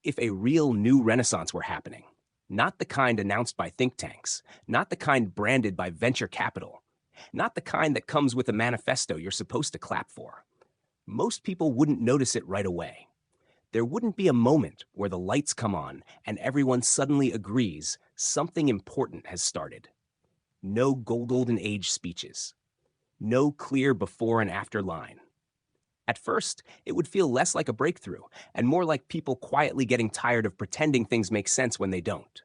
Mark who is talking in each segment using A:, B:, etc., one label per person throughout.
A: If a real new renaissance were happening, not the kind announced by think tanks, not the kind branded by venture capital, not the kind that comes with a manifesto you're supposed to clap for, most people wouldn't notice it right away. There wouldn't be a moment where the lights come on and everyone suddenly agrees something important has started. No golden age speeches, no clear before and after line. At first, it would feel less like a breakthrough and more like people quietly getting tired of pretending things make sense when they don't.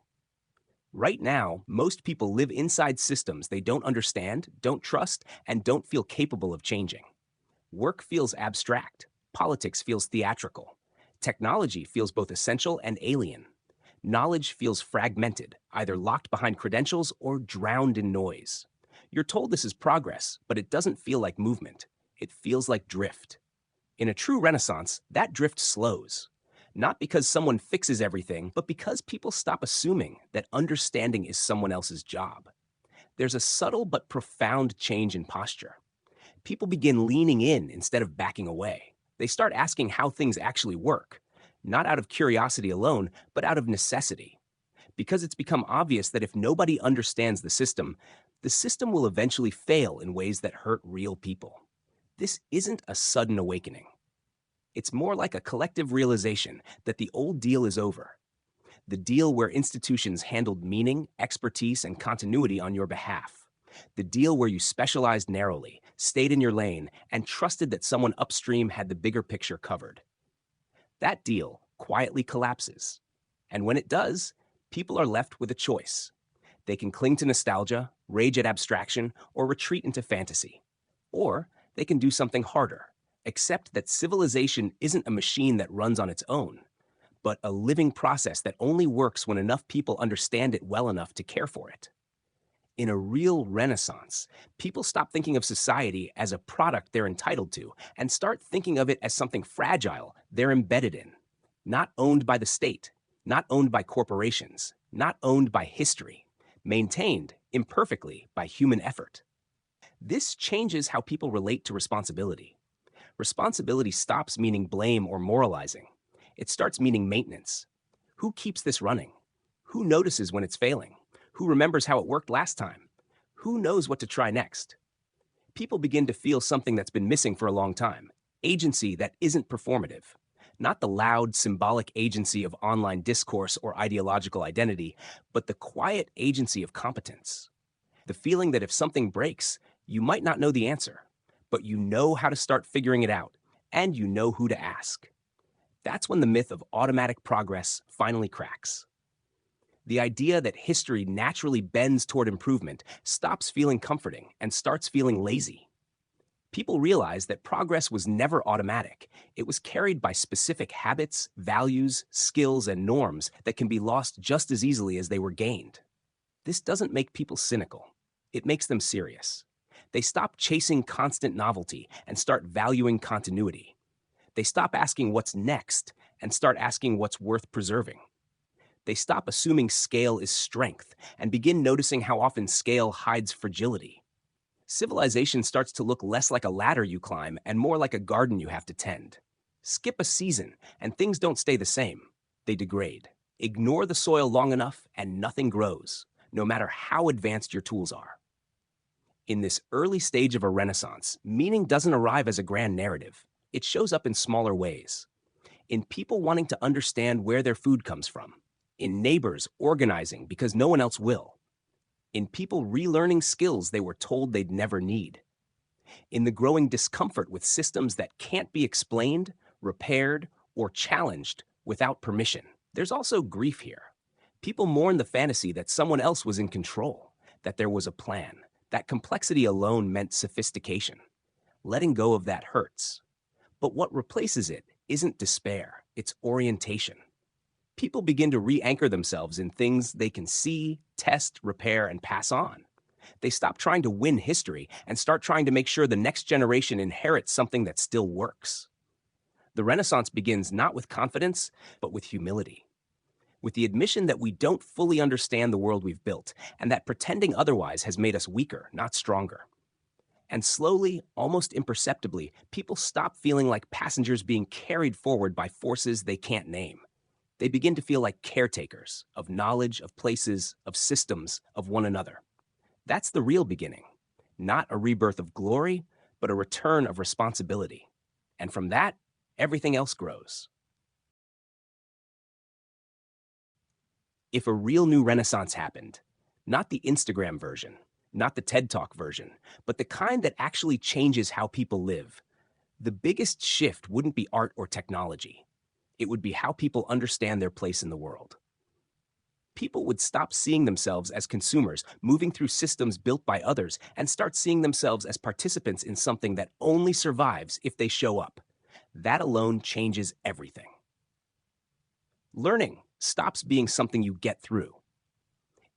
A: Right now, most people live inside systems they don't understand, don't trust, and don't feel capable of changing. Work feels abstract, politics feels theatrical, technology feels both essential and alien. Knowledge feels fragmented, either locked behind credentials or drowned in noise. You're told this is progress, but it doesn't feel like movement. It feels like drift. In a true renaissance, that drift slows. Not because someone fixes everything, but because people stop assuming that understanding is someone else's job. There's a subtle but profound change in posture. People begin leaning in instead of backing away. They start asking how things actually work, not out of curiosity alone, but out of necessity. Because it's become obvious that if nobody understands the system will eventually fail in ways that hurt real people. This isn't a sudden awakening. It's more like a collective realization that the old deal is over. The deal where institutions handled meaning, expertise, and continuity on your behalf. The deal where you specialized narrowly, stayed in your lane, and trusted that someone upstream had the bigger picture covered. That deal quietly collapses. And when it does, people are left with a choice. They can cling to nostalgia, rage at abstraction, or retreat into fantasy. Or they can do something harder, accept that civilization isn't a machine that runs on its own, but a living process that only works when enough people understand it well enough to care for it. In a real renaissance, people stop thinking of society as a product they're entitled to and start thinking of it as something fragile they're embedded in, not owned by the state, not owned by corporations, not owned by history, maintained imperfectly by human effort. This changes how people relate to responsibility. Responsibility stops meaning blame or moralizing. It starts meaning maintenance. Who keeps this running? Who notices when it's failing? Who remembers how it worked last time? Who knows what to try next? People begin to feel something that's been missing for a long time, agency that isn't performative. Not the loud, symbolic agency of online discourse or ideological identity, but the quiet agency of competence. The feeling that if something breaks, you might not know the answer, but you know how to start figuring it out, and you know who to ask. That's when the myth of automatic progress finally cracks. The idea that history naturally bends toward improvement stops feeling comforting and starts feeling lazy. People realize that progress was never automatic. It was carried by specific habits, values, skills, and norms that can be lost just as easily as they were gained. This doesn't make people cynical. It makes them serious. They stop chasing constant novelty and start valuing continuity. They stop asking what's next and start asking what's worth preserving. They stop assuming scale is strength and begin noticing how often scale hides fragility. Civilization starts to look less like a ladder you climb and more like a garden you have to tend. Skip a season and things don't stay the same. They degrade. Ignore the soil long enough and nothing grows, no matter how advanced your tools are. In this early stage of a renaissance, meaning doesn't arrive as a grand narrative. It shows up in smaller ways. In people wanting to understand where their food comes from. In neighbors organizing because no one else will. In people relearning skills they were told they'd never need. In the growing discomfort with systems that can't be explained, repaired, or challenged without permission. There's also grief here. People mourn the fantasy that someone else was in control, that there was a plan, that complexity alone meant sophistication. Letting go of that hurts. But what replaces it isn't despair, it's orientation. People begin to re-anchor themselves in things they can see, test, repair, and pass on. They stop trying to win history and start trying to make sure the next generation inherits something that still works. The Renaissance begins not with confidence, but with humility. With the admission that we don't fully understand the world we've built, and that pretending otherwise has made us weaker, not stronger. And slowly, almost imperceptibly, people stop feeling like passengers being carried forward by forces they can't name. They begin to feel like caretakers of knowledge, of places, of systems, of one another. That's the real beginning, not a rebirth of glory, but a return of responsibility. And from that, everything else grows. If a real new renaissance happened, not the Instagram version, not the TED Talk version, but the kind that actually changes how people live, the biggest shift wouldn't be art or technology. It would be how people understand their place in the world. People would stop seeing themselves as consumers, moving through systems built by others, and start seeing themselves as participants in something that only survives if they show up. That alone changes everything. Learning stops being something you get through.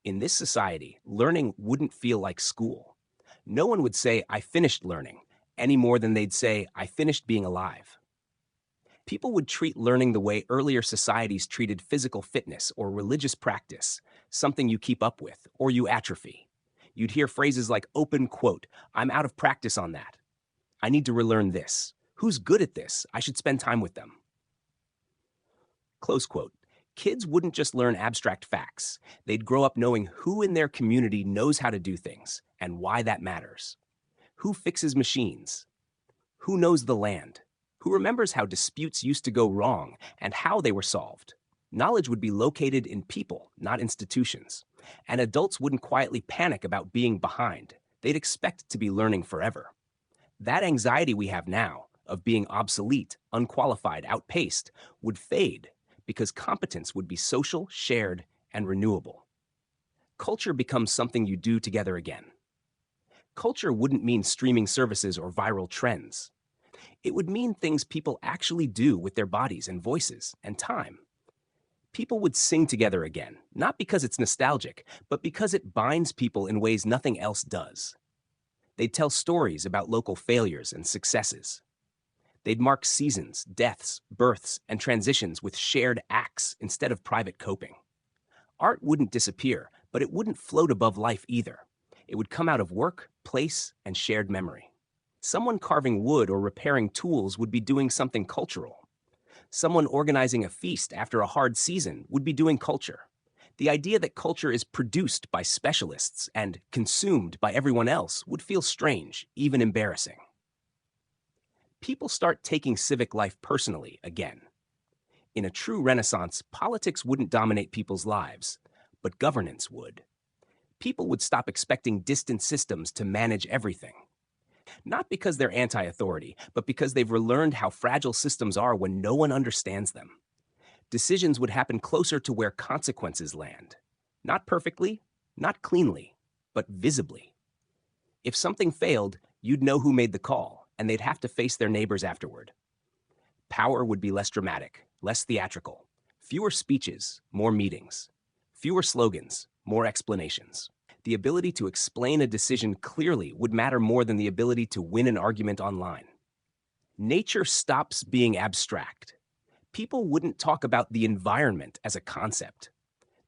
A: In this society, learning wouldn't feel like school. No one would say, "I finished learning," any more than they'd say, "I finished being alive." People would treat learning the way earlier societies treated physical fitness or religious practice, something you keep up with or you atrophy. You'd hear phrases like open quote, "I'm out of practice on that. I need to relearn this. Who's good at this? I should spend time with them." Close quote. Kids wouldn't just learn abstract facts. They'd grow up knowing who in their community knows how to do things and why that matters. Who fixes machines? Who knows the land? Who remembers how disputes used to go wrong and how they were solved? Knowledge would be located in people, not institutions. And adults wouldn't quietly panic about being behind. They'd expect to be learning forever. That anxiety we have now, of being obsolete, unqualified, outpaced, would fade because competence would be social, shared, and renewable. Culture becomes something you do together again. Culture wouldn't mean streaming services or viral trends. It would mean things people actually do with their bodies and voices and time. People would sing together again, not because it's nostalgic, but because it binds people in ways nothing else does. They'd tell stories about local failures and successes. They'd mark seasons, deaths, births, and transitions with shared acts instead of private coping. Art wouldn't disappear, but it wouldn't float above life either. It would come out of work, place, and shared memory. Someone carving wood or repairing tools would be doing something cultural. Someone organizing a feast after a hard season would be doing culture. The idea that culture is produced by specialists and consumed by everyone else would feel strange, even embarrassing. People start taking civic life personally again. In a true renaissance, politics wouldn't dominate people's lives, but governance would. People would stop expecting distant systems to manage everything. Not because they're anti-authority, but because they've relearned how fragile systems are when no one understands them. Decisions would happen closer to where consequences land. Not perfectly, not cleanly, but visibly. If something failed, you'd know who made the call, and they'd have to face their neighbors afterward. Power would be less dramatic, less theatrical. Fewer speeches, more meetings. Fewer slogans, more explanations. The ability to explain a decision clearly would matter more than the ability to win an argument online. Nature stops being abstract. People wouldn't talk about the environment as a concept.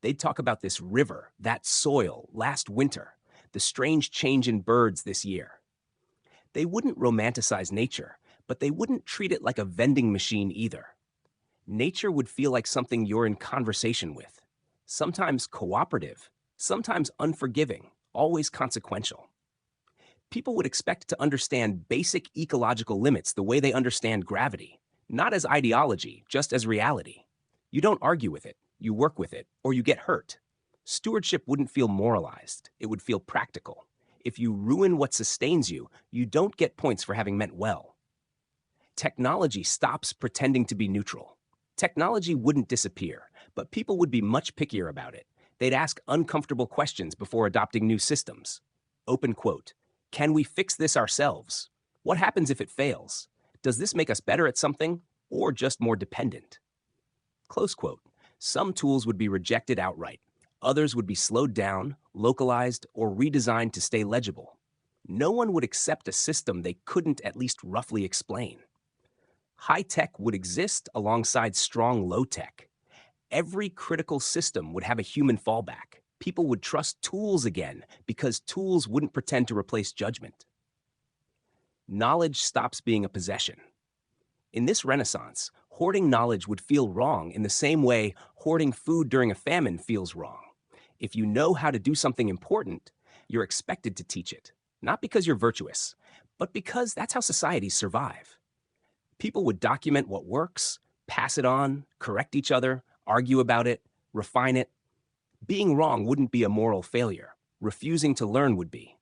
A: They'd talk about this river, that soil, last winter, the strange change in birds this year. They wouldn't romanticize nature, but they wouldn't treat it like a vending machine either. Nature would feel like something you're in conversation with, sometimes cooperative, sometimes unforgiving, always consequential. People would expect to understand basic ecological limits the way they understand gravity, not as ideology, just as reality. You don't argue with it, you work with it, or you get hurt. Stewardship wouldn't feel moralized, it would feel practical. If you ruin what sustains you, you don't get points for having meant well. Technology stops pretending to be neutral. Technology wouldn't disappear, but people would be much pickier about it. They'd ask uncomfortable questions before adopting new systems. Open quote, "Can we fix this ourselves? What happens if it fails? Does this make us better at something or just more dependent?" Close quote. Some tools would be rejected outright. Others would be slowed down, localized, or redesigned to stay legible. No one would accept a system they couldn't at least roughly explain. High tech would exist alongside strong low tech. Every critical system would have a human fallback. People would trust tools again because tools wouldn't pretend to replace judgment. Knowledge stops being a possession. In this renaissance, Hoarding knowledge would feel wrong in the same way hoarding food during a famine feels wrong. If you know how to do something important, you're expected to teach it, not because you're virtuous, but because that's how societies survive. People would document what works, pass it on, correct each other, argue about it, refine it. Being wrong wouldn't be a moral failure. Refusing to learn would be.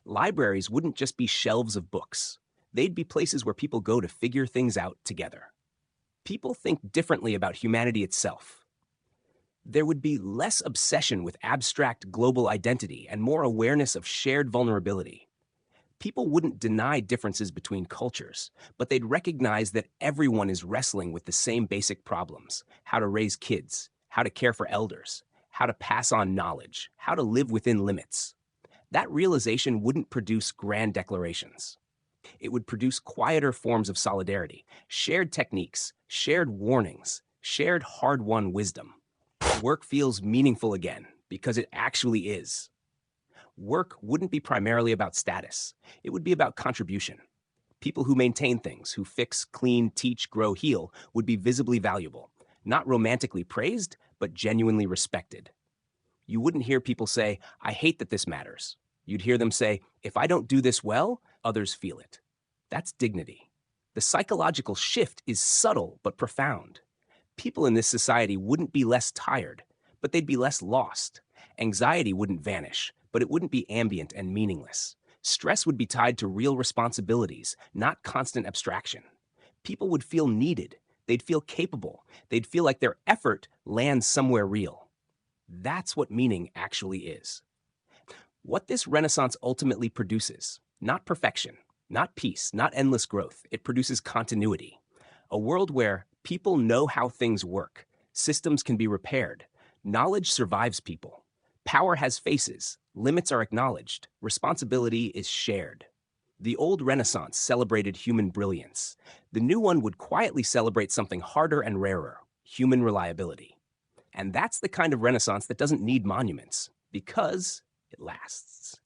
A: Libraries wouldn't just be shelves of books. They'd be places where people go to figure things out together. People think differently about humanity itself. There would be less obsession with abstract global identity and more awareness of shared vulnerability. People wouldn't deny differences between cultures, but they'd recognize that everyone is wrestling with the same basic problems: how to raise kids, how to care for elders, how to pass on knowledge, how to live within limits. That realization wouldn't produce grand declarations. It would produce quieter forms of solidarity, shared techniques, shared warnings, shared hard-won wisdom. Work feels meaningful again because it actually is. Work wouldn't be primarily about status. It would be about contribution. People who maintain things, who fix, clean, teach, grow, heal, would be visibly valuable, not romantically praised, but genuinely respected. You wouldn't hear people say, "I hate that this matters." You'd hear them say, "If I don't do this well, others feel it." That's dignity. The psychological shift is subtle but profound. People in this society wouldn't be less tired, but they'd be less lost. Anxiety wouldn't vanish, but it wouldn't be ambient and meaningless. Stress would be tied to real responsibilities, not constant abstraction. People would feel needed. They'd feel capable. They'd feel like their effort lands somewhere real. That's what meaning actually is. What this renaissance ultimately produces: not perfection, not peace, not endless growth. It produces continuity. A world where people know how things work, systems can be repaired, knowledge survives people, power has faces, limits are acknowledged, responsibility is shared. The old Renaissance celebrated human brilliance. The new one would quietly celebrate something harder and rarer: human reliability. And that's the kind of Renaissance that doesn't need monuments, because it lasts.